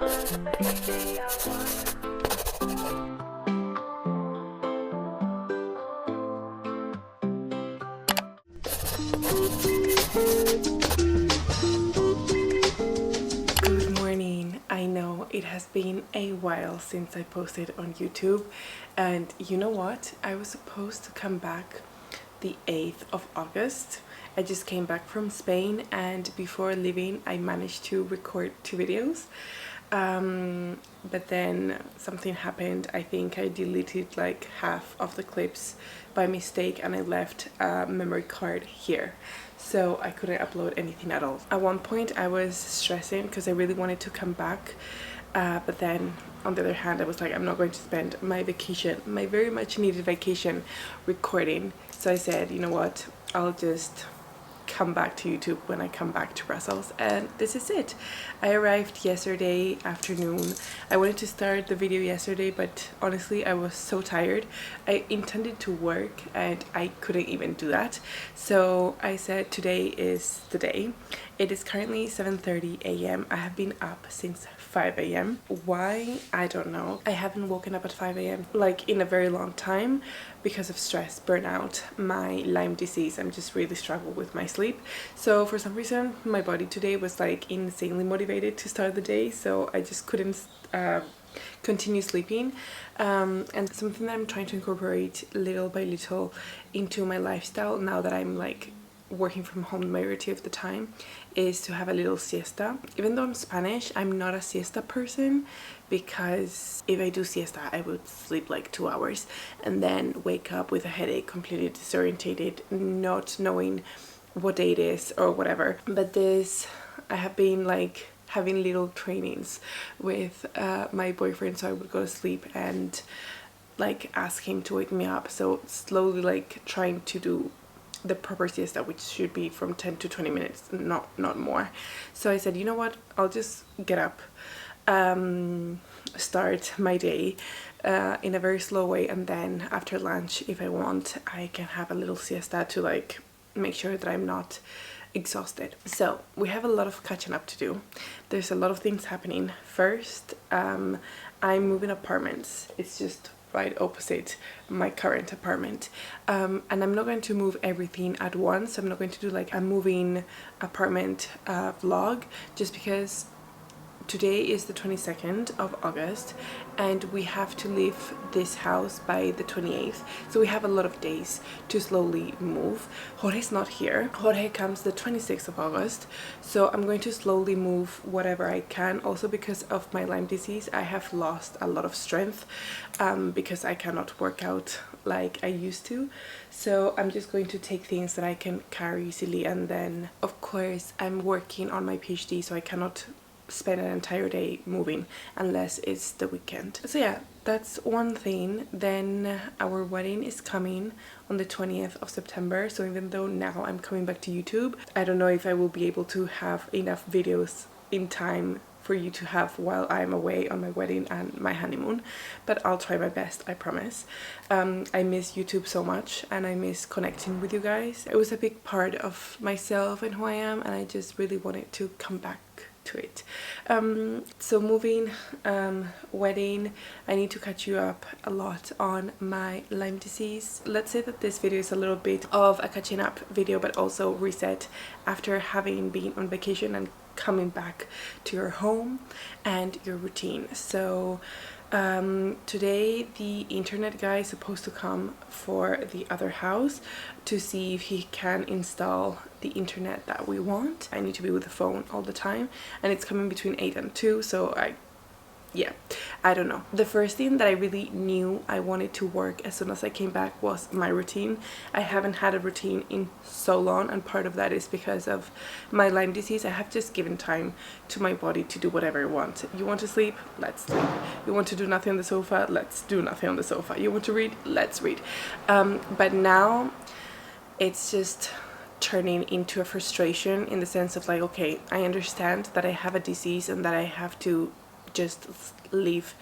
Good morning. I know it has been a while since I posted on YouTube, and you know what? I was supposed to come back the 8th of August. I just came back from Spain, and before leaving I managed to record 2 videos. But then something happened. I think I deleted like half of the clips by mistake, and I left a memory card here, so I couldn't upload anything at all. At one point I was stressing because I really wanted to come back, but then on the other hand I was like, I'm not going to spend my vacation, my very much needed vacation, recording. So I said, you know what, I'll just come back to YouTube when I come back to Brussels, and this is it. I arrived yesterday afternoon. I wanted to start the video yesterday, but honestly I was so tired. I intended to work and I couldn't even do that, so I said today is the day. It is currently 7:30 a.m. I have been up since 5 a.m. Why? I don't know. I haven't woken up at 5 a.m. like in a very long time because of stress, burnout, my Lyme disease. I'm just really struggling with my sleep. So for some reason my body today was like insanely motivated to start the day, so I just couldn't continue sleeping. And something that I'm trying to incorporate little by little into my lifestyle now that I'm like working from home the majority of the time is to have a little siesta. Even though I'm Spanish, I'm not a siesta person, because if I do siesta I would sleep like 2 hours and then wake up with a headache, completely disorientated, not knowing what day it is or whatever. But this, I have been like having little trainings with my boyfriend, so I would go to sleep and like ask him to wake me up, so slowly like trying to do the proper siesta, which should be from 10 to 20 minutes, not more. So I said, you know what, I'll just get up, start my day in a very slow way, and then after lunch, if I want, I can have a little siesta to like make sure that I'm not exhausted. So we have a lot of catching up to do. There's a lot of things happening. First, I'm moving apartments. It's just right opposite my current apartment, and I'm not going to move everything at once. I'm not going to do like a moving apartment vlog, just because today is the 22nd of August and we have to leave this house by the 28th, so we have a lot of days to slowly move. Jorge's not here. Jorge comes the 26th of August, so I'm going to slowly move whatever I can. Also because of my Lyme disease, I have lost a lot of strength because I cannot work out like I used to, so I'm just going to take things that I can carry easily. And then of course I'm working on my PhD, so I cannot spend an entire day moving unless it's the weekend. So yeah, that's one thing. Then our wedding is coming on the 20th of September, so even though now I'm coming back to YouTube, I don't know if I will be able to have enough videos in time for you to have while I'm away on my wedding and my honeymoon, but I'll try my best, I promise. I miss YouTube so much, and I miss connecting with you guys. It was a big part of myself and who I am, and I just really wanted to come back to it. So moving, wedding, I need to catch you up a lot on my Lyme disease. Let's say that this video is a little bit of a catching up video, but also reset after having been on vacation and coming back to your home and your routine. So today the internet guy is supposed to come for the other house to see if he can install the internet that we want. I need to be with the phone all the time, and it's coming between 8 and 2, so I don't know. The first thing that I really knew I wanted to work as soon as I came back was my routine. I haven't had a routine in so long, and part of that is because of my Lyme disease. I have just given time to my body to do whatever I want. You want to sleep? Let's sleep. You want to do nothing on the sofa? Let's do nothing on the sofa. You want to read? Let's read. But now it's just turning into a frustration, in the sense of like, okay, I understand that I have a disease and that I have to just live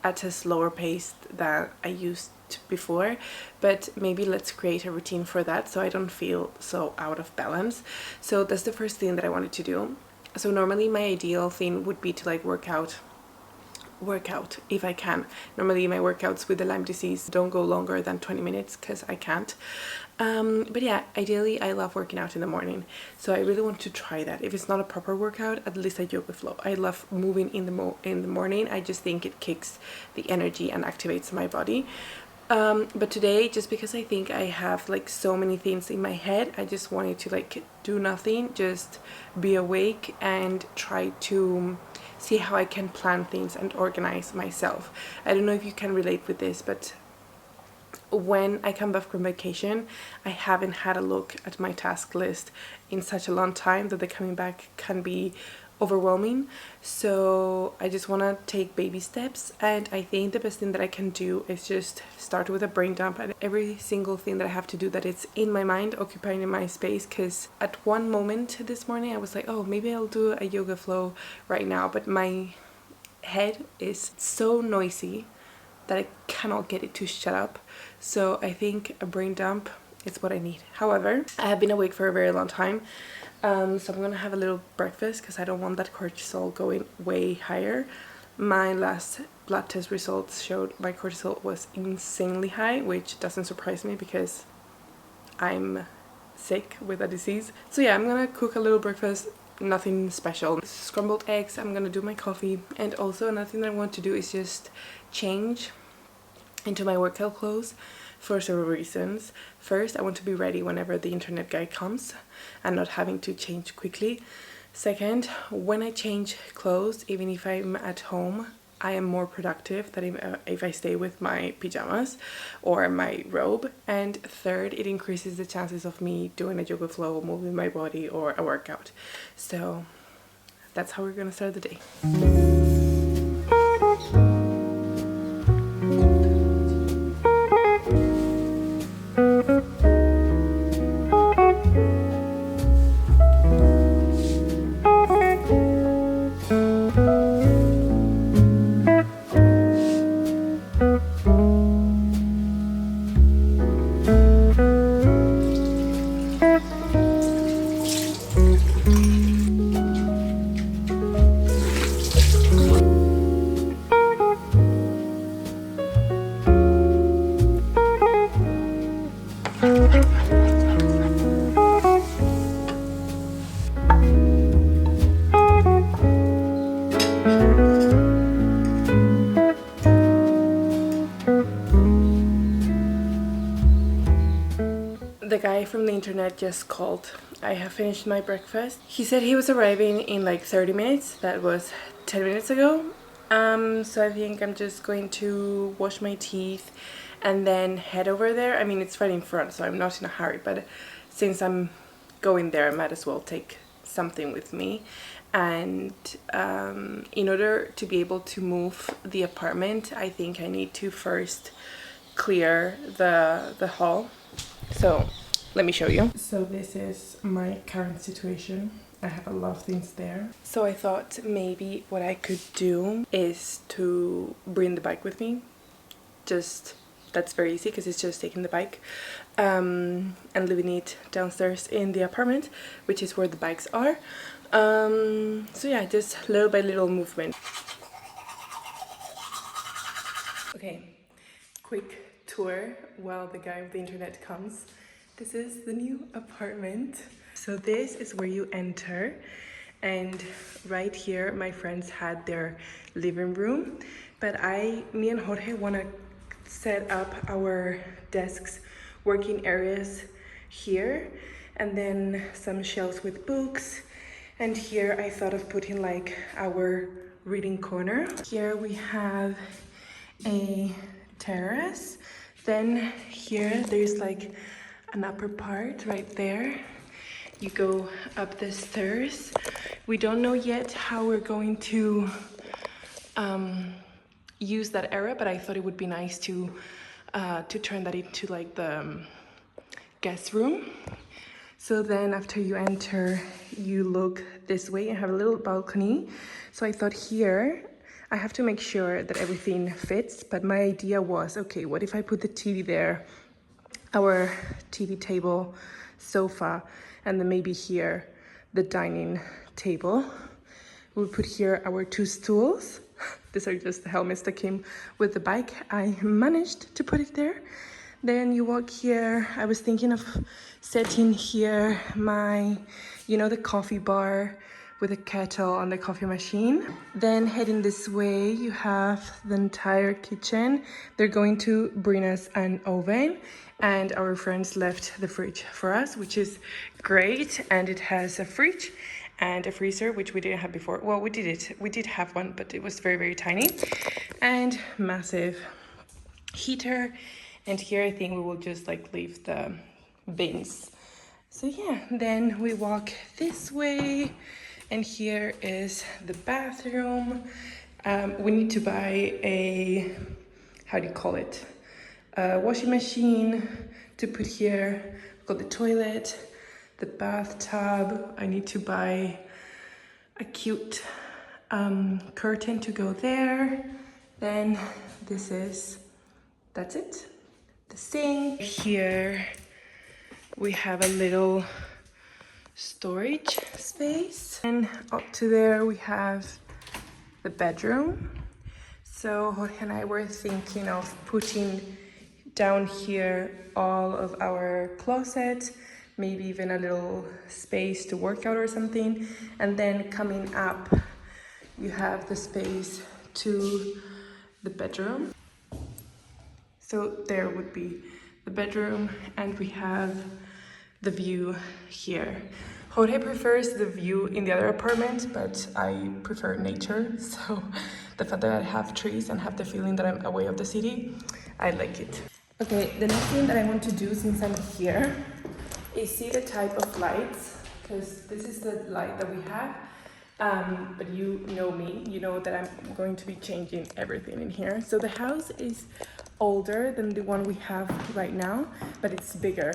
at a slower pace than I used to before, but maybe let's create a routine for that so I don't feel so out of balance. So that's the first thing that I wanted to do. So normally my ideal thing would be to like work out workout if I can. Normally my workouts with the Lyme disease don't go longer than 20 minutes because I can't. But yeah, ideally I love working out in the morning, so I really want to try that. If it's not a proper workout, at least a yoga flow. I love moving in the morning. I just think it kicks the energy and activates my body. But today, just because I think I have like so many things in my head, I just wanted to like do nothing, just be awake and try to see how I can plan things and organize myself. I don't know if you can relate with this, but when I come back from vacation, I haven't had a look at my task list in such a long time that the coming back can be overwhelming. So I just want to take baby steps, and I think the best thing that I can do is just start with a brain dump at every single thing that I have to do that it's in my mind, occupying in my space. Because at one moment this morning I was like, oh, maybe I'll do a yoga flow right now, but my head is so noisy that I cannot get it to shut up. So I think a brain dump is what I need. However, I have been awake for a very long time, so I'm gonna have a little breakfast because I don't want that cortisol going way higher. My last blood test results showed my cortisol was insanely high, which doesn't surprise me because I'm sick with a disease. So yeah, I'm gonna cook a little breakfast, nothing special. Scrambled eggs, I'm gonna do my coffee, and also another thing that I want to do is just change into my workout clothes for several reasons. First, I want to be ready whenever the internet guy comes and not having to change quickly. Second, when I change clothes, even if I'm at home, I am more productive than if I stay with my pajamas or my robe. And third, it increases the chances of me doing a yoga flow, moving my body, or a workout. So that's how we're gonna start the day. The guy from the internet just called. I have finished my breakfast. He said he was arriving in like 30 minutes. That was 10 minutes ago. So I think I'm just going to wash my teeth and then head over there. I mean, it's right in front, so I'm not in a hurry, but since I'm going there, I might as well take something with me. And in order to be able to move the apartment, I think I need to first clear the hall. So let me show you. So this is my current situation. I have a lot of things there. So I thought maybe what I could do is to bring the bike with me. That's very easy because it's just taking the bike and leaving it downstairs in the apartment, which is where the bikes are. So yeah, just little by little movement. Okay, quick tour while the guy with the internet comes. This is the new apartment. So this is where you enter, and right here my friends had their living room, but me and Jorge want to set up our desks, working areas here, and then some shelves with books. And here I thought of putting like our reading corner. Here we have a terrace. Then here there's like an upper part right there. You go up the stairs. We don't know yet how we're going to use that area, but I thought it would be nice to turn that into like the guest room. So then after you enter, you look this way and have a little balcony. So I thought here, I have to make sure that everything fits, but my idea was, okay, what if I put the TV there, our TV table, sofa, and then maybe here, the dining table, we put here our 2 stools. These are just the helmets that came with the bike. I managed to put it there. Then you walk here. I was thinking of setting here my, you know, the coffee bar with a kettle and the coffee machine. Then heading this way, you have the entire kitchen. They're going to bring us an oven, and our friends left the fridge for us, which is great. And it has a fridge and a freezer, which we didn't have before. Well, we did have one, but it was very, very tiny. And massive heater. And here I think we will just like leave the bins. So yeah, then we walk this way, and here is the bathroom. We need to buy a, how do you call it? A washing machine to put here. We've got the toilet, the bathtub. I need to buy a cute curtain to go there. Then that's it. The sink. Here we have a little storage space, and up to there we have the bedroom. So Jorge and I were thinking of putting down here all of our closet, maybe even a little space to work out or something, and then coming up you have the space to the bedroom. So there would be the bedroom, and we have the view here. Jorge prefers the view in the other apartment, but I prefer nature. So the fact that I have trees and have the feeling that I'm away of the city, I like it. Okay, the next thing that I want to do since I'm here is see the type of lights, because this is the light that we have. But you know me, you know that I'm going to be changing everything in here. So the house is older than the one we have right now, but it's bigger.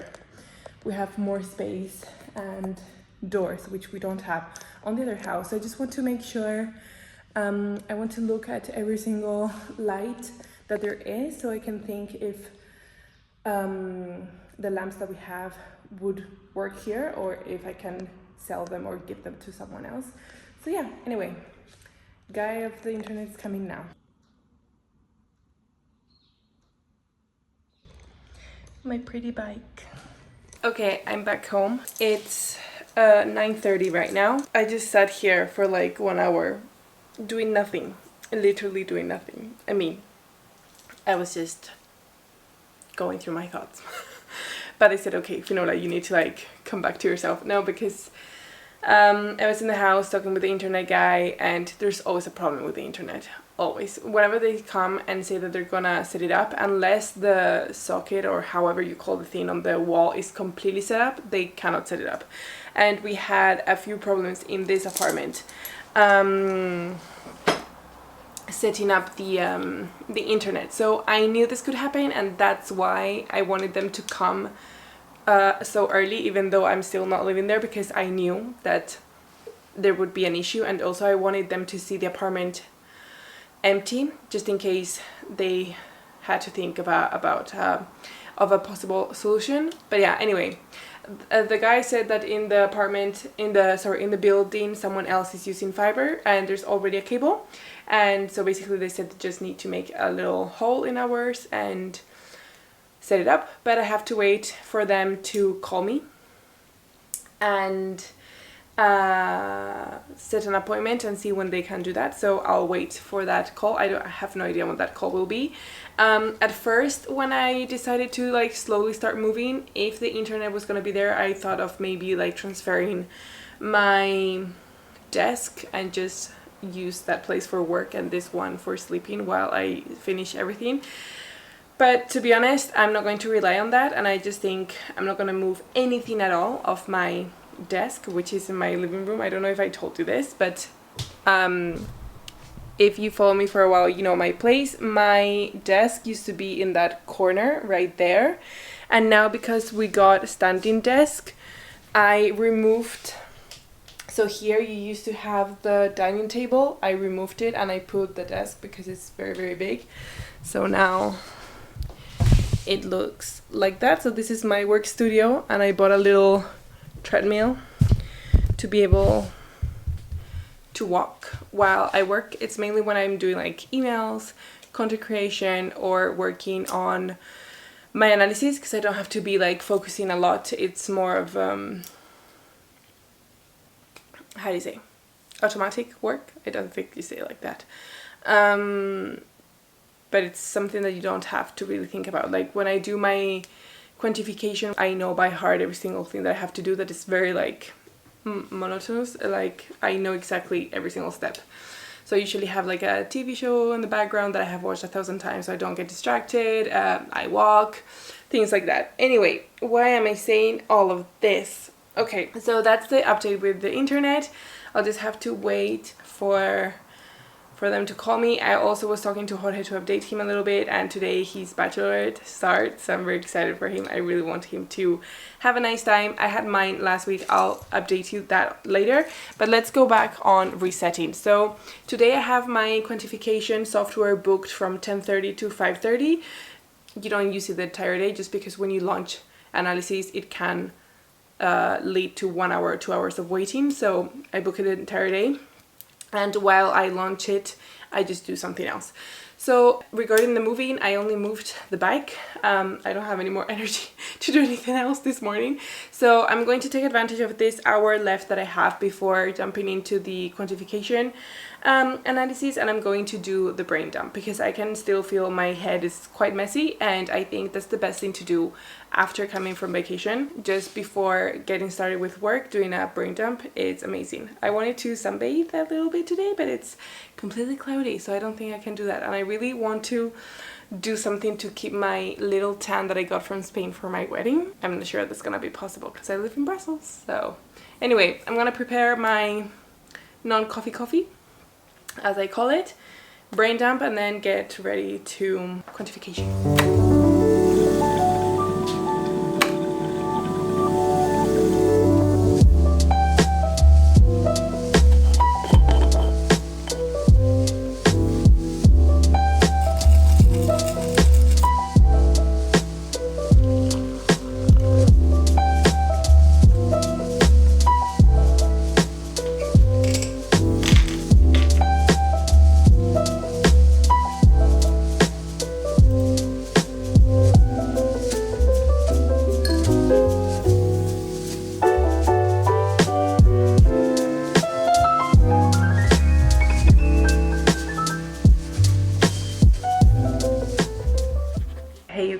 We have more space and doors, which we don't have on the other house. So I just want to make sure, I want to look at every single light that there is, so I can think if the lamps that we have would work here, or if I can sell them or give them to someone else. So yeah, anyway, guy of the internet is coming now. My pretty bike. Okay, I'm back home. It's 9:30 right now. I just sat here for like 1 hour doing nothing, literally doing nothing. I mean, I was just going through my thoughts. But I said, okay, Finola, you need to like come back to yourself. No, because I was in the house talking with the internet guy, and there's always a problem with the internet. Always. Whenever they come and say that they're gonna set it up, unless the socket or however you call the thing on the wall is completely set up, they cannot set it up. And we had a few problems in this apartment setting up the internet. So I knew this could happen, and that's why I wanted them to come so early, even though I'm still not living there, because I knew that there would be an issue. And also I wanted them to see the apartment empty, just in case they had to think about of a possible solution. But yeah, anyway, the guy said that in the apartment, in the building, someone else is using fiber, and there's already a cable. And so basically they said they just need to make a little hole in ours and set it up. But I have to wait for them to call me and set an appointment and see when they can do that. So I'll wait for that call. I have no idea when that call will be. At first, when I decided to like slowly start moving, if the internet was gonna be there, I thought of maybe like transferring my desk and just use that place for work and this one for sleeping while I finish everything. But to be honest, I'm not going to rely on that, and I just think I'm not gonna move anything at all of my desk, which is in my living room. I don't know if I told you this, but if you follow me for a while, you know my place. My desk used to be in that corner right there, and now because we got a standing desk, I removed. So here you used to have the dining table. I removed it and I put the desk because it's very, very big. So now it looks like that. So this is my work studio, and I bought a little treadmill to be able to walk while I work. It's mainly when I'm doing like emails, content creation, or working on my analysis, because I don't have to be like focusing a lot. It's more of how do you say, automatic work. I don't think you say it like that, but it's something that you don't have to really think about. Like when I do my quantification, I know by heart every single thing that I have to do. That is very like monotonous. Like I know exactly every single step. So I usually have like a TV show in the background that I have watched 1,000 times, so I don't get distracted. I walk, things like that. Anyway, why am I saying all of this? Okay, so that's the update with the internet. I'll just have to wait for them to call me. I also was talking to Jorge to update him a little bit, and today his Bachelorette starts, so I'm very excited for him. I really want him to have a nice time. I had mine last week. I'll update you that later, but let's go back on resetting. So today I have my quantification software booked from 10:30 to 5:30. You don't use it the entire day, just because when you launch analysis it can lead to 1 hour or 2 hours of waiting, so I book it the entire day. And while I launch it, I just do something else. So regarding the moving, I only moved the bike. I don't have any more energy to do anything else this morning. So I'm going to take advantage of this hour left that I have before jumping into the quantification analysis, and I'm going to do the brain dump, because I can still feel my head is quite messy, and I think that's the best thing to do after coming from vacation. Just before getting started with work, doing a brain dump, it's amazing. I wanted to sunbathe a little bit today, but it's completely cloudy, so I don't think I can do that. And I really want to do something to keep my little tan that I got from Spain for my wedding. I'm not sure that's gonna be possible because I live in Brussels. So anyway, I'm gonna prepare my non-coffee, as I call it, brain dump, and then get ready to quantification.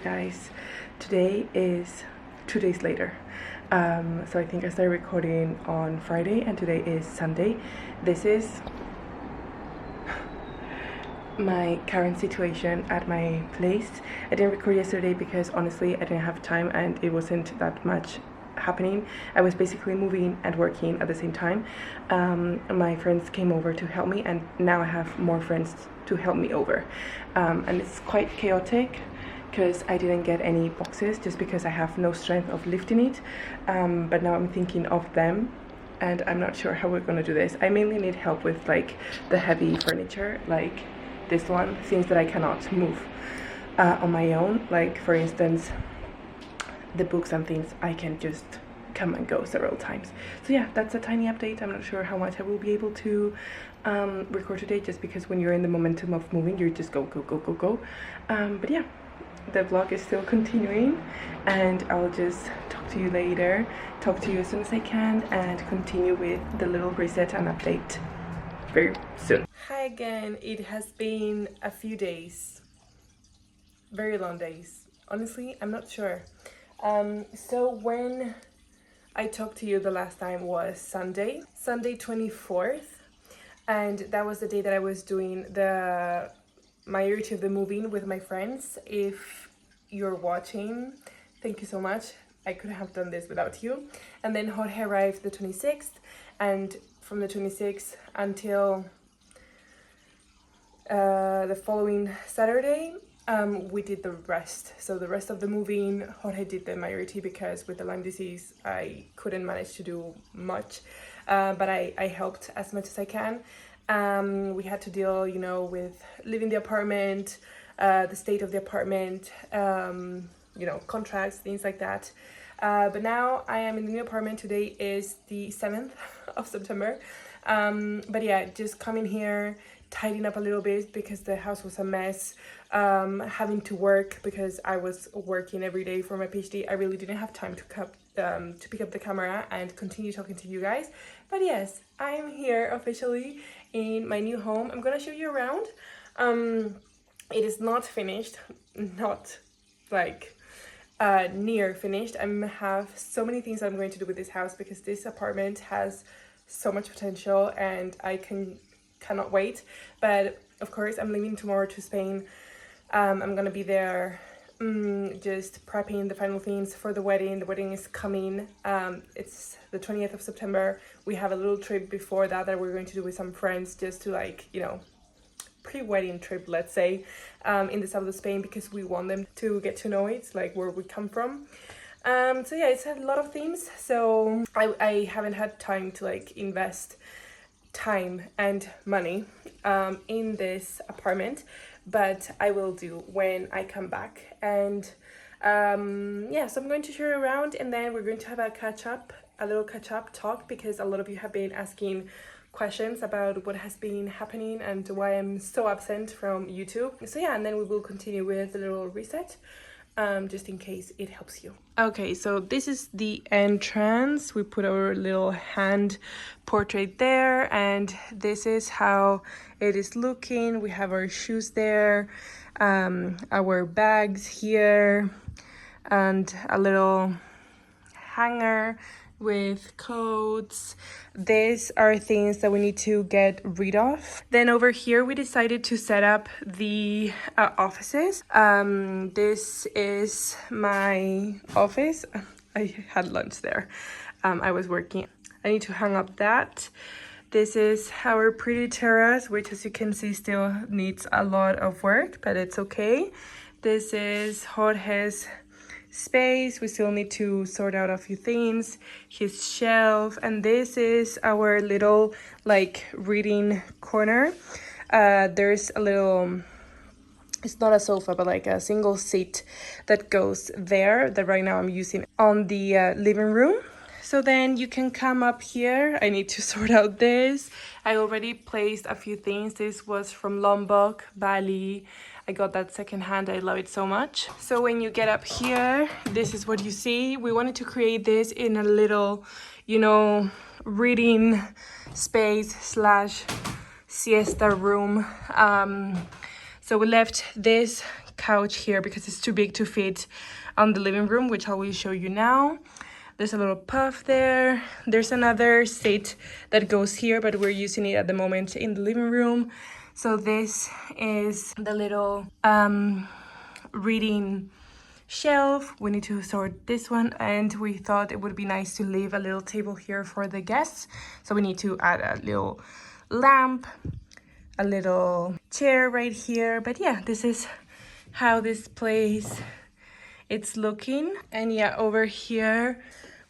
Guys, today is 2 days later, so I think I started recording on Friday and today is Sunday. This is my current situation at my place. I didn't record yesterday because honestly I didn't have time and it wasn't that much happening. I was basically moving and working at the same time. My friends came over to help me, and now I have more friends to help me over, and it's quite chaotic because I didn't get any boxes just because I have no strength of lifting it, but now I'm thinking of them and I'm not sure how we're gonna do this. I mainly need help with like the heavy furniture, like this one, things that I cannot move on my own, like for instance the books and things I can just come and go several times. So yeah, that's a tiny update. I'm not sure how much I will be able to record today, just because when you're in the momentum of moving you just go, but yeah, the vlog is still continuing and I'll just talk to you later, talk to you as soon as I can, and continue with the little reset and update very soon. Hi again. It has been a few days, very long days. Honestly, I'm not sure. So when I talked to you the last time was Sunday 24th, and that was the day that I was doing the majority of the moving with my friends. If you're watching, thank you so much. I couldn't have done this without you. And then Jorge arrived the 26th, and from the 26th until the following Saturday, we did the rest. So the rest of the moving, Jorge did the majority, because with the Lyme disease I couldn't manage to do much, but I helped as much as I can. We had to deal, you know, with leaving the apartment, the state of the apartment, you know, contracts, things like that. But now I am in the new apartment. Today is the 7th of September. But yeah, just coming here, tidying up a little bit because the house was a mess. Having to work because I was working every day for my PhD. I really didn't have time to pick up the camera and continue talking to you guys. But yes, I'm here officially in my new home. I'm gonna show you around. It is not finished, not like near finished. I have so many things I'm going to do with this house because this apartment has so much potential and I cannot wait. But of course I'm leaving tomorrow to Spain. I'm gonna be there just prepping the final things for the wedding. The wedding is coming. It's the 20th of September. We have a little trip before that we're going to do with some friends just to, like, you know, pre-wedding trip, let's say, in the south of Spain, because we want them to get to know it, like where we come from. So yeah, it's a lot of themes, so I haven't had time to like invest time and money in this apartment, but I will do when I come back. And yeah, so I'm going to show you around and then we're going to have a little catch-up talk, because a lot of you have been asking questions about what has been happening and why I'm so absent from YouTube. So yeah, and then we will continue with a little reset, just in case it helps you. Okay, so this is the entrance. We put our little hand portrait there, and this is how it is looking. We have our shoes there, our bags here, and a little hanger with coats. These are things that we need to get rid of. Then over here we decided to set up the offices. This is my office. I had lunch there. I was working. I need to hang up that. This is our pretty terrace, which, as you can see, still needs a lot of work, but it's okay. This is Jorge's space. We still need to sort out a few things, his shelf, and this is our little like reading corner. There's a little, it's not a sofa, but like a single seat that goes there that right now I'm using on the living room. So then you can come up here. I need to sort out this. I already placed a few things. This was from Lombok, Bali. I got that secondhand. I love it so much. So when you get up here, this is what you see. We wanted to create this in a little, you know, reading space slash siesta room. So we left this couch here because it's too big to fit on the living room, which I will show you now. There's a little puff there. There's another seat that goes here, but we're using it at the moment in the living room. So this is the little reading shelf. We need to sort this one, and we thought it would be nice to leave a little table here for the guests. So we need to add a little lamp, a little chair right here. But yeah, this is how this place it's looking. And yeah, over here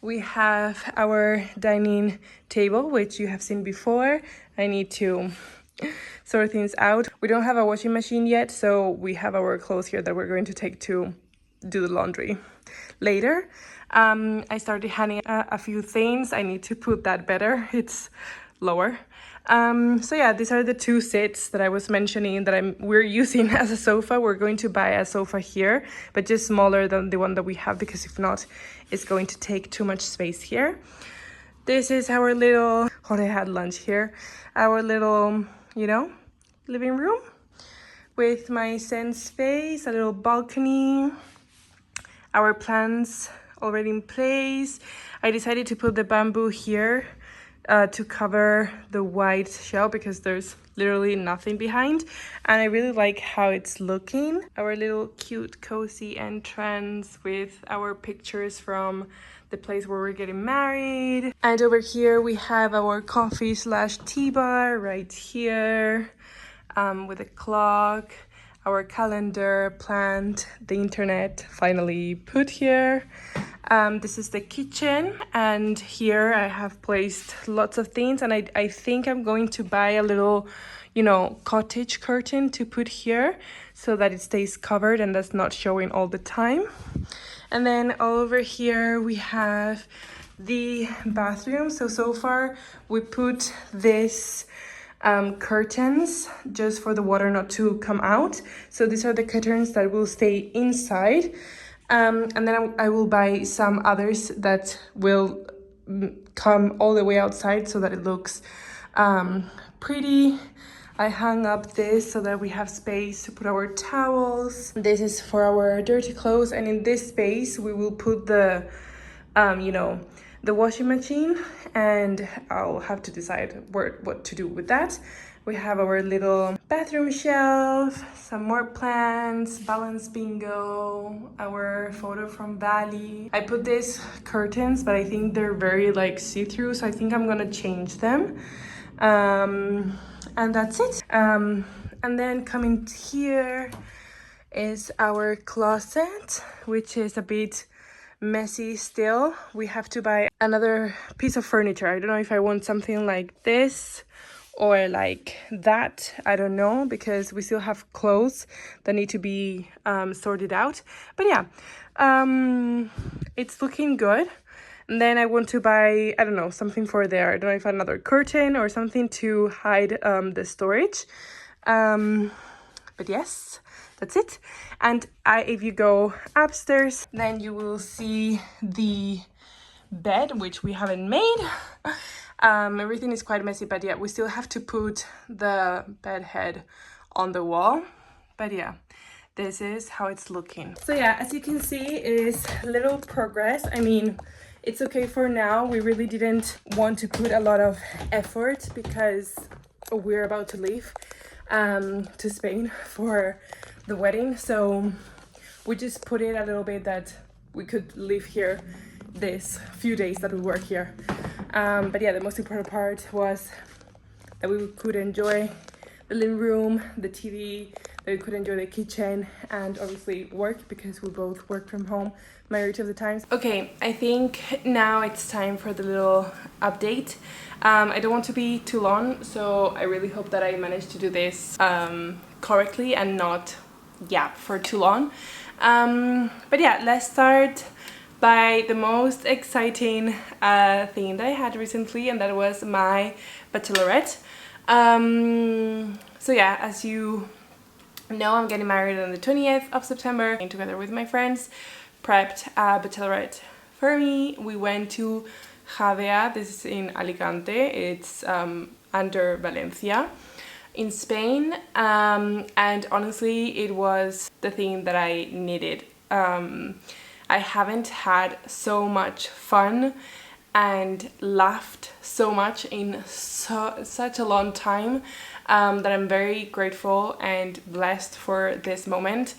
we have our dining table, which you have seen before. I need to sort things out. We don't have a washing machine yet, so we have our clothes here that we're going to take to do the laundry later. I started hanging a few things. I need to put that better. It's lower. So yeah, these are the two seats that I was mentioning that we're using as a sofa. We're going to buy a sofa here, but just smaller than the one that we have, because if not, it's going to take too much space here. This is our little, I had lunch here, our little, you know, living room with my Zen space, a little balcony, our plants already in place. I decided to put the bamboo here to cover the white shell because there's literally nothing behind, and I really like how it's looking. Our little cute cozy entrance with our pictures from the place where we're getting married. And over here we have our coffee slash tea bar right here, with a clock, our calendar, plant, the internet finally put here. This is the kitchen, and here I have placed lots of things, and I think I'm going to buy a little, you know, cottage curtain to put here so that it stays covered and that's not showing all the time. And then over here we have the bathroom. So far we put this curtains just for the water not to come out. So these are the curtains that will stay inside. And then I will buy some others that will come all the way outside so that it looks pretty. I hung up this so that we have space to put our towels. This is for our dirty clothes, and in this space we will put the you know, the washing machine, and I'll have to decide what to do with that. We have our little bathroom shelf, some more plants, balance bingo, our photo from Bali. I put these curtains, but I think they're very like see-through, so I think I'm gonna change them. And that's it. And then coming here is our closet, which is a bit messy still. We have to buy another piece of furniture. I don't know if I want something like this or like that. I don't know, because we still have clothes that need to be sorted out. But yeah, it's looking good. And then I want to buy, I don't know, something for there. I don't know if another curtain or something to hide the storage. But yes, that's it. And if you go upstairs, then you will see the bed, which we haven't made. Everything is quite messy, but yeah, we still have to put the bed head on the wall. But yeah, this is how it's looking. So yeah, as you can see, it is little progress. I mean, it's okay for now. We really didn't want to put a lot of effort because we're about to leave to Spain for the wedding. So we just put it a little bit that we could live here this few days that we work here. But yeah, the most important part was that we could enjoy the living room, the TV, that we could enjoy the kitchen, and obviously work, because we both work from home majority of the times. Okay, I think now it's time for the little update. I don't want to be too long, so I really hope that I manage to do this correctly and not gap for too long. But yeah, let's start by the most exciting thing that I had recently, and that was my Bachelorette. So yeah, as you know, I'm getting married on the 20th of September, and together with my friends prepped a Bachelorette for me. We went to Javea, this is in Alicante, it's under Valencia in Spain, and honestly it was the thing that I needed. I haven't had so much fun and laughed so much in such a long time, that I'm very grateful and blessed for this moment.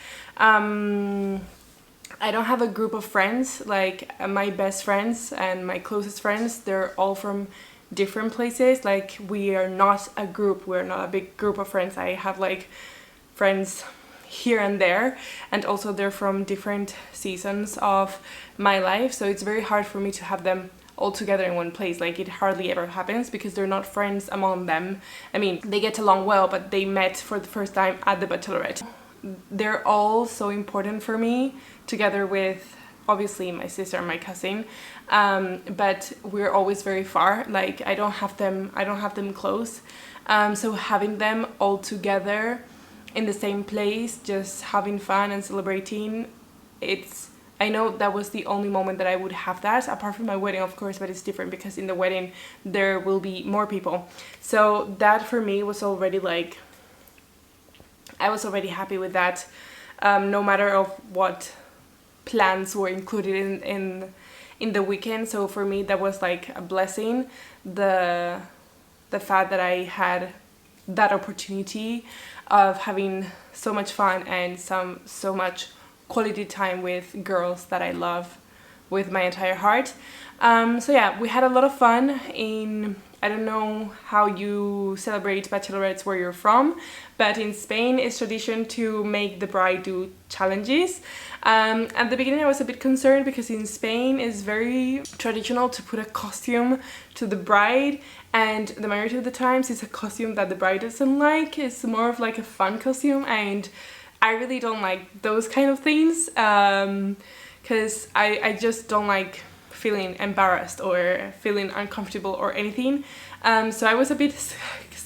I don't have a group of friends, like my best friends and my closest friends, they're all from different places. Like, we are not a group, we're not a big group of friends. I have like friends here and there, and also they're from different seasons of my life, so it's very hard for me to have them all together in one place. Like, it hardly ever happens because they're not friends among them. I mean, they get along well, but they met for the first time at the Bachelorette. They're all so important for me, together with obviously my sister and my cousin, but we're always very far. Like, I don't have them close, so having them all together in the same place, just having fun and celebrating, I know that was the only moment that I would have that, apart from my wedding, of course, but it's different because in the wedding there will be more people. So that for me was already like, I was already happy with that, no matter of what plans were included in the weekend. So for me that was like a blessing, the fact that I had that opportunity of having so much fun and so much quality time with girls that I love with my entire heart. So yeah, we had a lot of fun. I don't know how you celebrate bachelorettes where you're from, but in Spain it's tradition to make the bride do challenges. At the beginning I was a bit concerned because in Spain it's very traditional to put a costume to the bride, and the majority of the times it's a costume that the bride doesn't like. It's more of like a fun costume, and I really don't like those kind of things, because I just don't like feeling embarrassed or feeling uncomfortable or anything. So I was a bit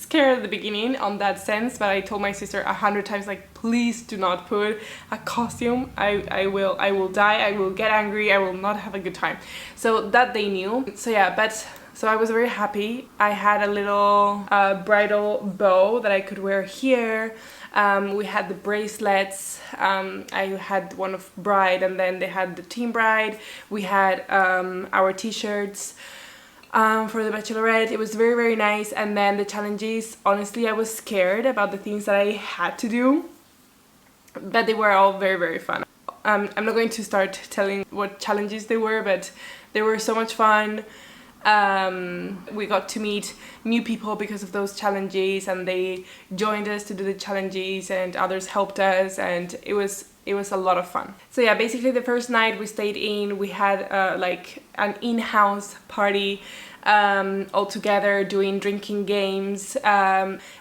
scared at the beginning on that sense, but I told my sister 100 times, like, please do not put a costume. I will die, I will get angry, I will not have a good time. So that they knew. So yeah, but so I was very happy. I had a little bridal bow that I could wear here. We had the bracelets. I had one of bride, and then they had the team bride. We had our t-shirts for the Bachelorette. It was very, very nice. And then the challenges, honestly, I was scared about the things that I had to do, but they were all very, very fun. I'm not going to start telling what challenges they were, but they were so much fun. We got to meet new people because of those challenges, and they joined us to do the challenges, and others helped us, and it was a lot of fun. So yeah, basically the first night we stayed in, we had like an in-house party all together, doing drinking games.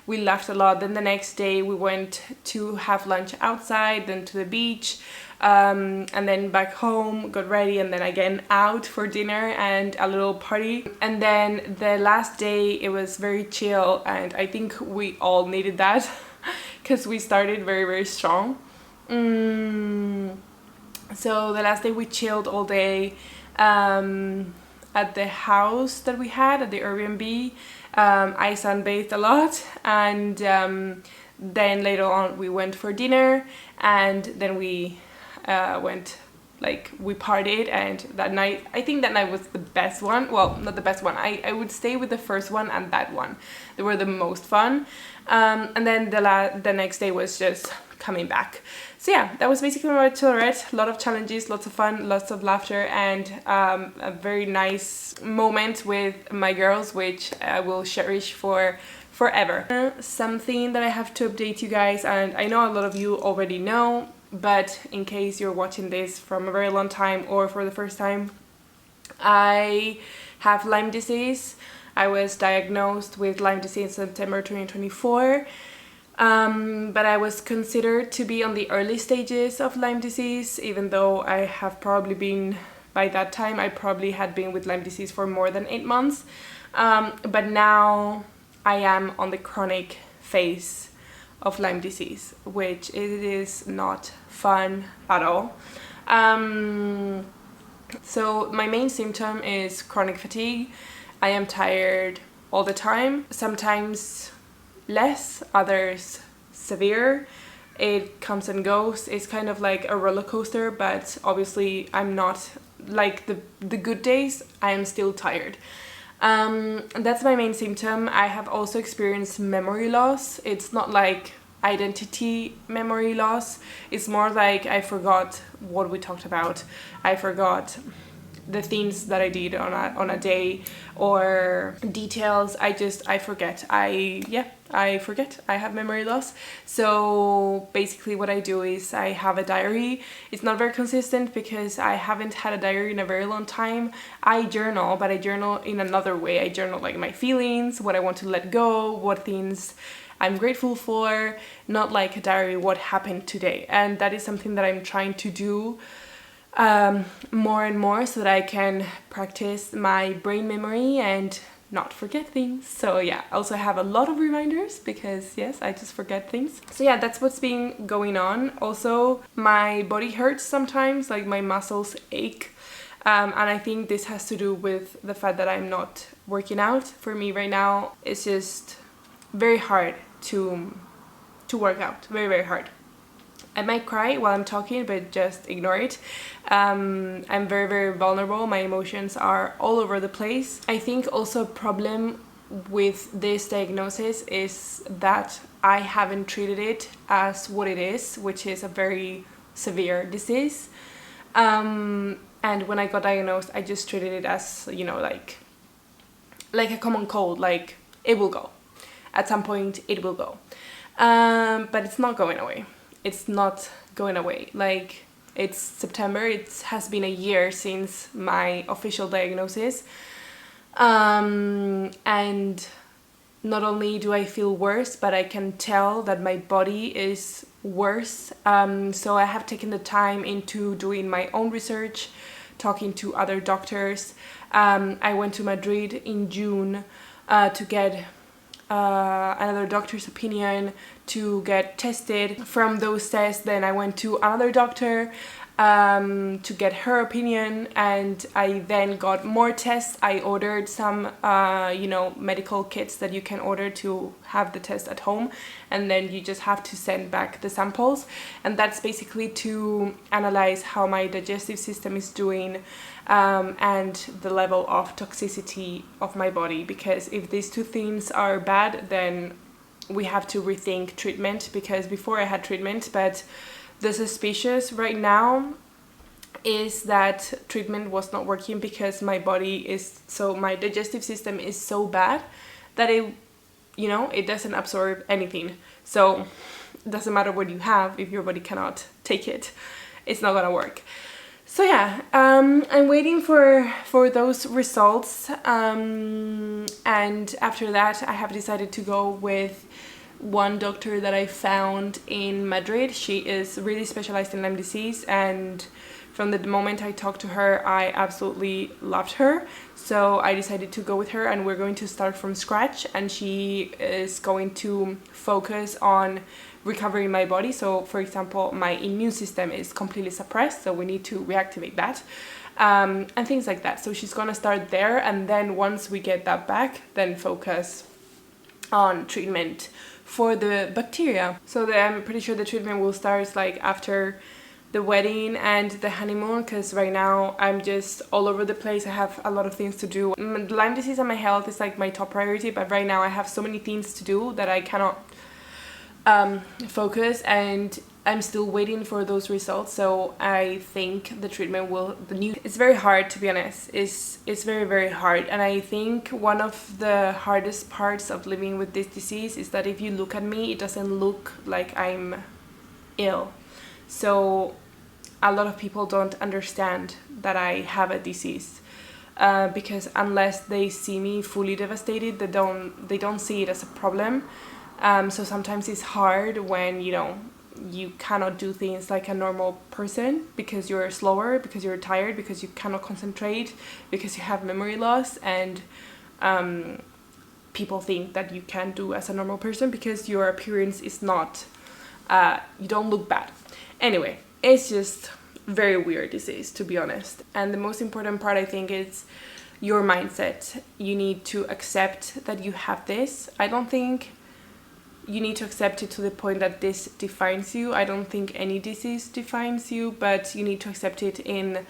We laughed a lot. Then the next day we went to have lunch outside, then to the beach, and then back home, got ready, and then again out for dinner and a little party. And then the last day it was very chill, and I think we all needed that because we started very, very strong. So the last day we chilled all day at the house that we had at the Airbnb. I sunbathed a lot, and then later on we went for dinner, and then we we partied. And that night, I think that night was the best one. Well, not the best one. I would stay with the first one and that one. They were the most fun. And then the next day was just coming back. So yeah, that was basically my Bachelorette. A lot of challenges, lots of fun, lots of laughter, and a very nice moment with my girls, which I will cherish for forever. Something that I have to update you guys, and I know a lot of you already know, but in case you're watching this from a very long time or for the first time, I have Lyme disease. I was diagnosed with Lyme disease in September 2024. But I was considered to be on the early stages of Lyme disease, even though I have probably been, by that time, I probably had been with Lyme disease for more than 8 months. But now I am on the chronic phase of Lyme disease, which it is not fun at all. So my main symptom is chronic fatigue. I am tired all the time, sometimes less, others severe. It comes and goes. It's kind of like a roller coaster, but obviously I'm not, like the good days, I am still tired. That's my main symptom. I have also experienced memory loss. It's not like identity memory loss. It's more like I forgot what we talked about. I forgot the things that I did on a day, or details. I forget. I forget. I have memory loss. So basically what I do is I have a diary. It's not very consistent because I haven't had a diary in a very long time. I journal, but I journal in another way. I journal like my feelings, what I want to let go, what things I'm grateful for, not like a diary what happened today. And that is something that I'm trying to do more and more, so that I can practice my brain memory and not forget things. So yeah, I also have a lot of reminders because yes, I just forget things. So yeah, that's what's been going on. Also, my body hurts sometimes, like my muscles ache. And I think this has to do with the fact that I'm not working out. For me right now, it's just very hard to work out. Very, very hard. I might cry while I'm talking, but just ignore it. I'm very, very vulnerable. My emotions are all over the place. I think also a problem with this diagnosis is that I haven't treated it as what it is, which is a very severe disease. And when I got diagnosed, I just treated it as, you know, like a common cold, like it will go. At some point it will go. But it's not going away. It's not going away. Like, it's September, it has been a year since my official diagnosis. And not only do I feel worse, but I can tell that my body is worse. So I have taken the time into doing my own research, talking to other doctors. I went to Madrid in June to get another doctor's opinion, to get tested. From those tests, then I went to another doctor to get her opinion, and I then got more tests. I ordered some medical kits that you can order to have the test at home, and then you just have to send back the samples, and that's basically to analyze how my digestive system is doing, and the level of toxicity of my body, because if these two things are bad, then we have to rethink treatment, because before I had treatment, but the suspicious right now is that treatment was not working, because my my digestive system is so bad that it doesn't absorb anything. So it doesn't matter what you have, if your body cannot take it, it's not gonna work. So yeah, I'm waiting for those results, and after that I have decided to go with one doctor that I found in Madrid. She is really specialized in Lyme disease, and from the moment I talked to her, I absolutely loved her. So I decided to go with her, and we're going to start from scratch, and she is going to focus on recovering my body. So for example, my immune system is completely suppressed, so we need to reactivate that, and things like that. So she's gonna start there, and then once we get that back, then focus on treatment for the bacteria. So I'm pretty sure the treatment will start like after the wedding and the honeymoon, because right now I'm just all over the place. I have a lot of things to do. Lyme disease and my health is like my top priority, but right now I have so many things to do that I cannot focus, and I'm still waiting for those results. So I think the treatment it's very hard, to be honest. It's very, very hard, and I think one of the hardest parts of living with this disease is that if you look at me, it doesn't look like I'm ill. So a lot of people don't understand that I have a disease, because unless they see me fully devastated, they don't see it as a problem. So sometimes it's hard when you cannot do things like a normal person, because you're slower, because you're tired, because you cannot concentrate, because you have memory loss, and people think that you can't do as a normal person because your appearance is not, you don't look bad. Anyway, it's just very weird disease, to be honest. And the most important part, I think, is your mindset. You need to accept that you have this. I don't think you need to accept it to the point that this defines you. I don't think any disease defines you, but you need to accept it in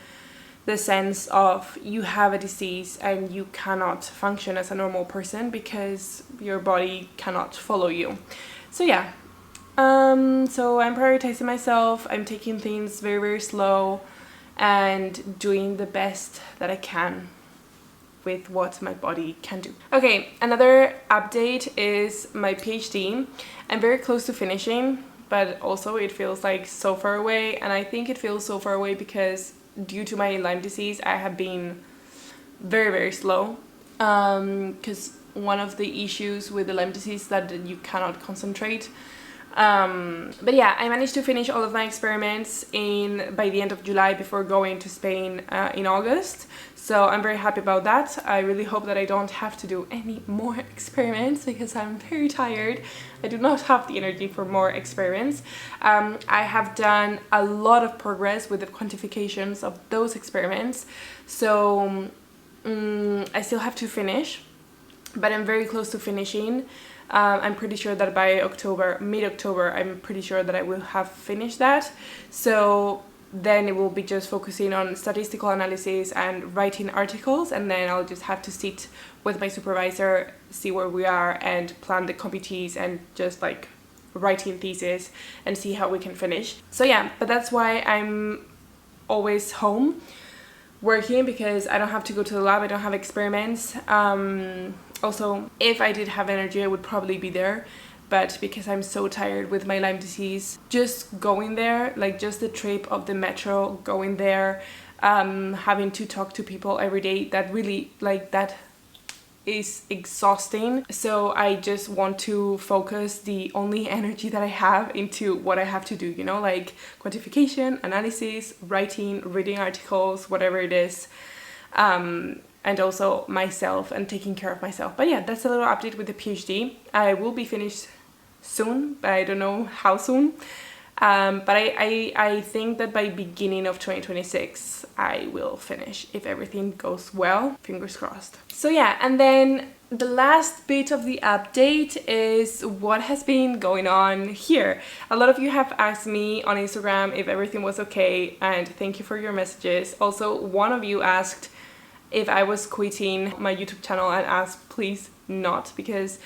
the sense of you have a disease and you cannot function as a normal person because your body cannot follow you. So yeah, so I'm prioritizing myself. I'm taking things very, very slow and doing the best that I can with what my body can do. Okay, another update is my PhD. I'm very close to finishing, but also it feels like so far away, and I think it feels so far away because due to my Lyme disease, I have been very, very slow, because one of the issues with the Lyme disease is that you cannot concentrate. But yeah, I managed to finish all of my experiments by the end of July before going to Spain in August. So I'm very happy about that. I really hope that I don't have to do any more experiments because I'm very tired. I do not have the energy for more experiments. I have done a lot of progress with the quantifications of those experiments. So I still have to finish, but I'm very close to finishing. I'm pretty sure that by mid-October, I'm pretty sure that I will have finished that. So then it will be just focusing on statistical analysis and writing articles, and then I'll just have to sit with my supervisor, see where we are, and plan the committees and just like writing thesis and see how we can finish. So yeah, but that's why I'm always home working, because I don't have to go to the lab, I don't have experiments. Also, if I did have energy, I would probably be there, but because I'm so tired with my Lyme disease, just going there, like just the trip of the metro, going there, having to talk to people every day, that really, like, that is exhausting. So I just want to focus the only energy that I have into what I have to do, you know, like quantification, analysis, writing, reading articles, whatever it is. And also myself and taking care of myself. But yeah, that's a little update with the PhD. I will be finished soon, but I don't know how soon. But I think that by beginning of 2026, I will finish if everything goes well, fingers crossed. So yeah, and then the last bit of the update is what has been going on here. A lot of you have asked me on Instagram if everything was okay, and thank you for your messages. Also, one of you asked if I was quitting my YouTube channel, and asked please not, because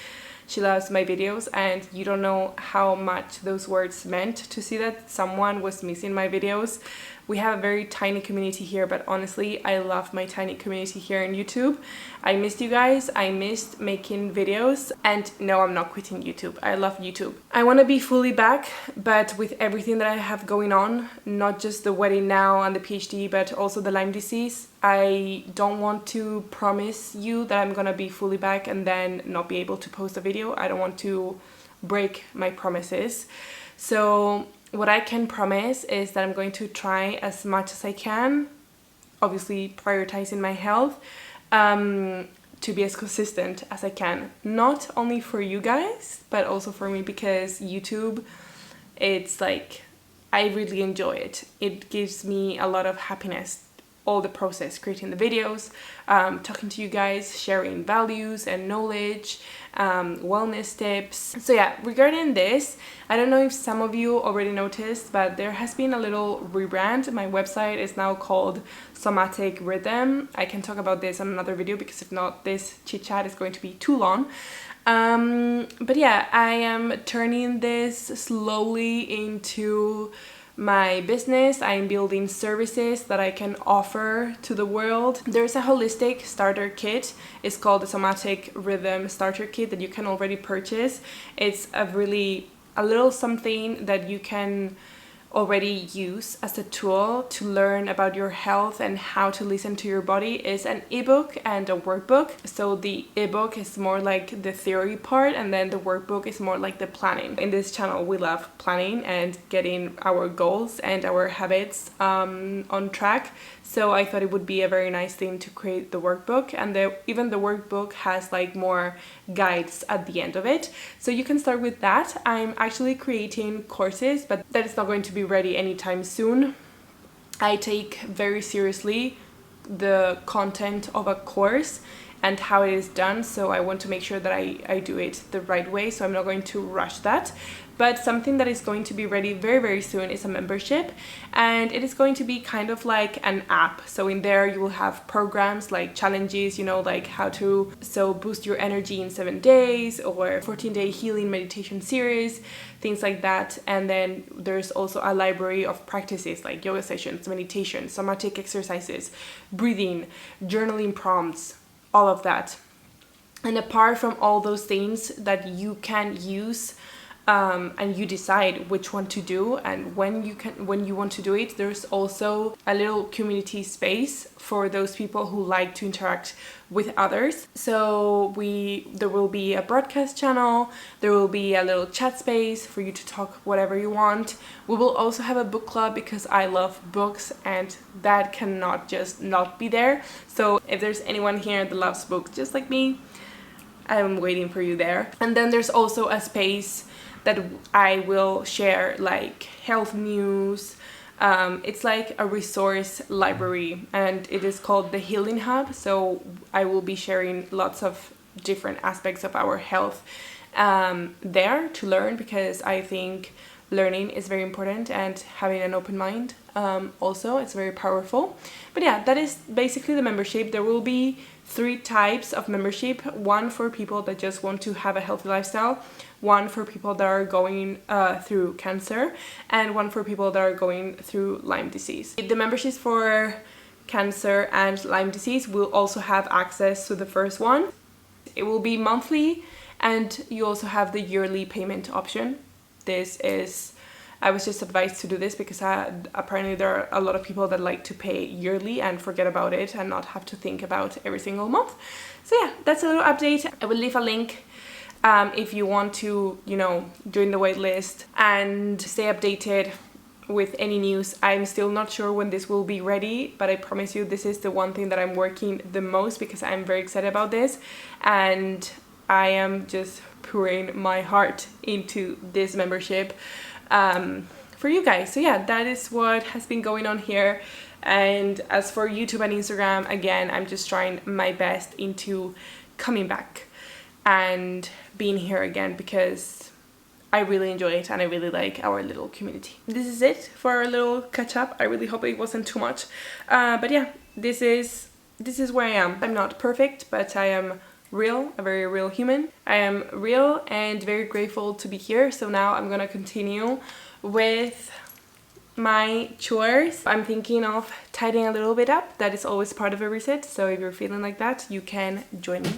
she loves my videos and you don't know how much those words meant to see that someone was missing my videos. We have a very tiny community here, but honestly, I love my tiny community here on YouTube. I missed you guys, I missed making videos, and no, I'm not quitting YouTube. I love YouTube. I want to be fully back, but with everything that I have going on, not just the wedding now and the PhD, but also the Lyme disease, I don't want to promise you that I'm gonna be fully back and then not be able to post a video. I don't want to break my promises. So what I can promise is that I'm going to try as much as I can, obviously prioritizing my health, to be as consistent as I can. Not only for you guys, but also for me, because YouTube, it's like, I really enjoy it. It gives me a lot of happiness, all the process, creating the videos, talking to you guys, sharing values and knowledge, wellness tips. So yeah, regarding this, I don't know if some of you already noticed, but there has been a little rebrand. My website is now called Somatic Rhythm. I can talk about this on another video, because if not, this chit chat is going to be too long. But yeah, I am turning this slowly into my business. I'm building services that I can offer to the world. There's a holistic starter kit. It's called the Somatic Rhythm Starter Kit that you can already purchase. It's a little something that you can already use as a tool to learn about your health and how to listen to your body. Is an ebook and a workbook. So the ebook is more like the theory part, and then the workbook is more like the planning. In this channel, we love planning and getting our goals and our habits on track. So I thought it would be a very nice thing to create the workbook, and even the workbook has like more guides at the end of it. So you can start with that. I'm actually creating courses, but that is not going to be ready anytime soon. I take very seriously the content of a course and how it is done, so I want to make sure that I do it the right way, so I'm not going to rush that. But something that is going to be ready very, very soon is a membership, and it is going to be kind of like an app. So in there you will have programs like challenges, you know, like how to boost your energy in 7 days, or 14-day healing meditation series, things like that. And then there's also a library of practices like yoga sessions, meditation, somatic exercises, breathing, journaling prompts, all of that. And apart from all those things that you can use, and you decide which one to do and when you want to do it, there's also a little community space for those people who like to interact with others. So there will be a broadcast channel, there will be a little chat space for you to talk whatever you want. We will also have a book club, because I love books and that cannot just not be there. So if there's anyone here that loves books just like me, I'm waiting for you there. And then there's also a space that I will share like health news. It's like a resource library, and it is called the Healing Hub. So I will be sharing lots of different aspects of our health there to learn, because I think learning is very important, and having an open mind also, it's very powerful. But yeah, that is basically the membership. There will be 3 types of membership: one for people that just want to have a healthy lifestyle, one for people that are going through cancer, and one for people that are going through Lyme disease. The memberships for cancer and Lyme disease will also have access to the first one. It will be monthly, and you also have the yearly payment option. This is I was just advised to do this because apparently there are a lot of people that like to pay yearly and forget about it and not have to think about every single month. So yeah, that's a little update. I will leave a link if you want to, you know, join the wait list and stay updated with any news. I'm still not sure when this will be ready, but I promise you this is the one thing that I'm working the most because I'm very excited about this and I am just pouring my heart into this membership for you guys. So yeah, that is what has been going on here. And as for YouTube and Instagram, again, I'm just trying my best into coming back and being here again because I really enjoy it and I really like our little community. This is it for our little catch up. I really hope it wasn't too much, but yeah, this is where I am. I'm not perfect, but I am real, a very real human. I am real and very grateful to be here. So now I'm gonna continue with my chores. I'm thinking of tidying a little bit up. That is always part of a reset, so if you're feeling like that, you can join me.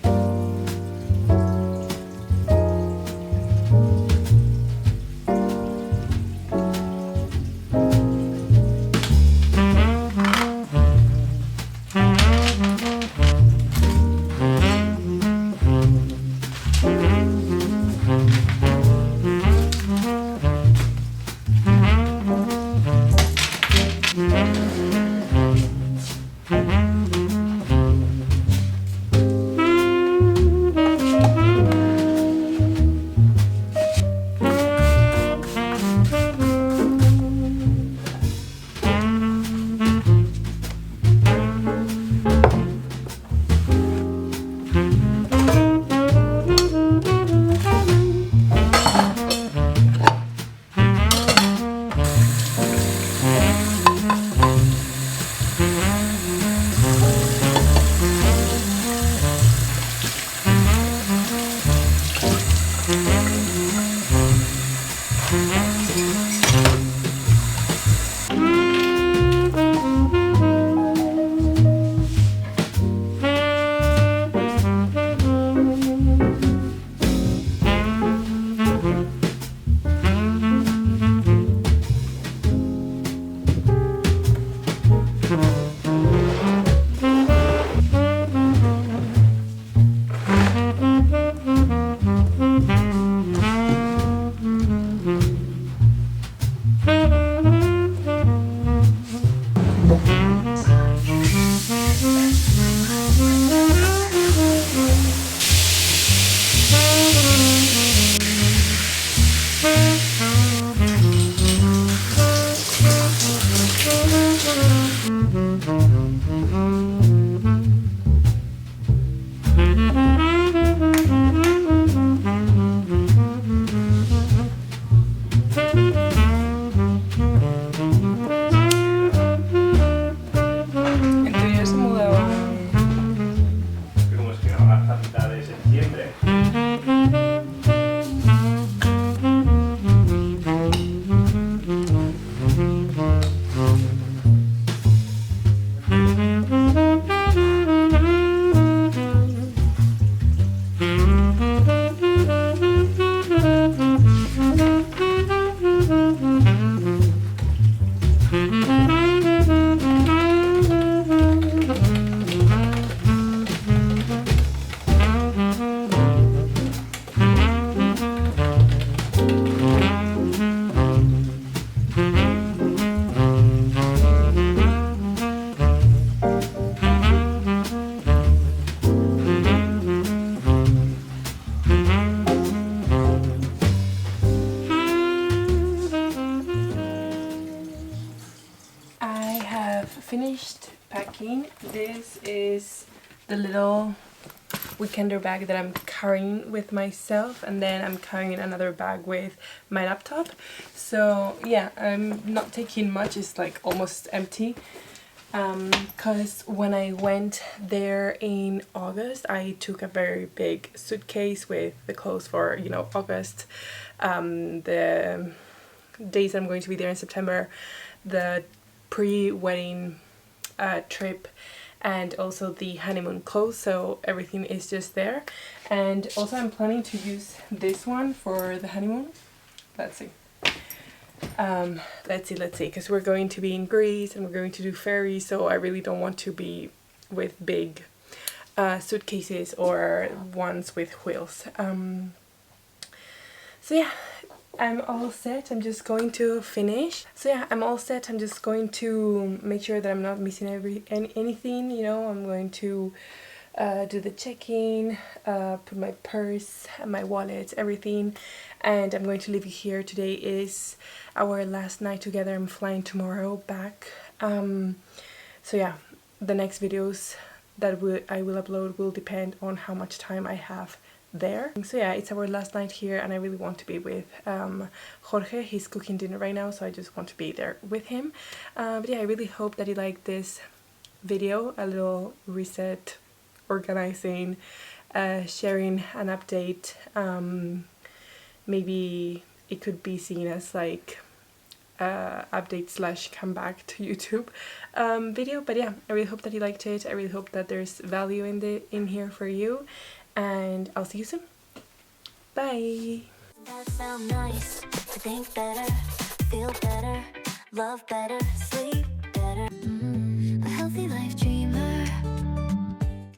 Finished packing. This is the little weekender bag that I'm carrying with myself, and then I'm carrying another bag with my laptop. So yeah, I'm not taking much, it's like almost empty, because when I went there in August I took a very big suitcase with the clothes for, you know, August, the days I'm going to be there in September, the pre-wedding trip, and also the honeymoon clothes, so everything is just there. And also I'm planning to use this one for the honeymoon. Let's see. Let's see, because we're going to be in Greece and we're going to do ferries, so I really don't want to be with big suitcases or ones with wheels. So yeah, I'm all set. I'm just going to finish. So yeah, I'm all set. I'm just going to make sure that I'm not missing anything, you know. I'm going to do the check-in, put my purse, my wallet, everything, and I'm going to leave you here. Today is our last night together. I'm flying tomorrow back. So yeah, the next videos that I will upload will depend on how much time I have there. So yeah, it's our last night here and I really want to be with Jorge. He's cooking dinner right now, so I just want to be there with him. But yeah, I really hope that you liked this video, a little reset, organizing, sharing an update. Maybe it could be seen as like update slash comeback to YouTube video. But yeah, I really hope that you liked it. I really hope that there's value in here for you, and I'll see you soon. Bye. That sound nice. To think better, feel better, love better, sleep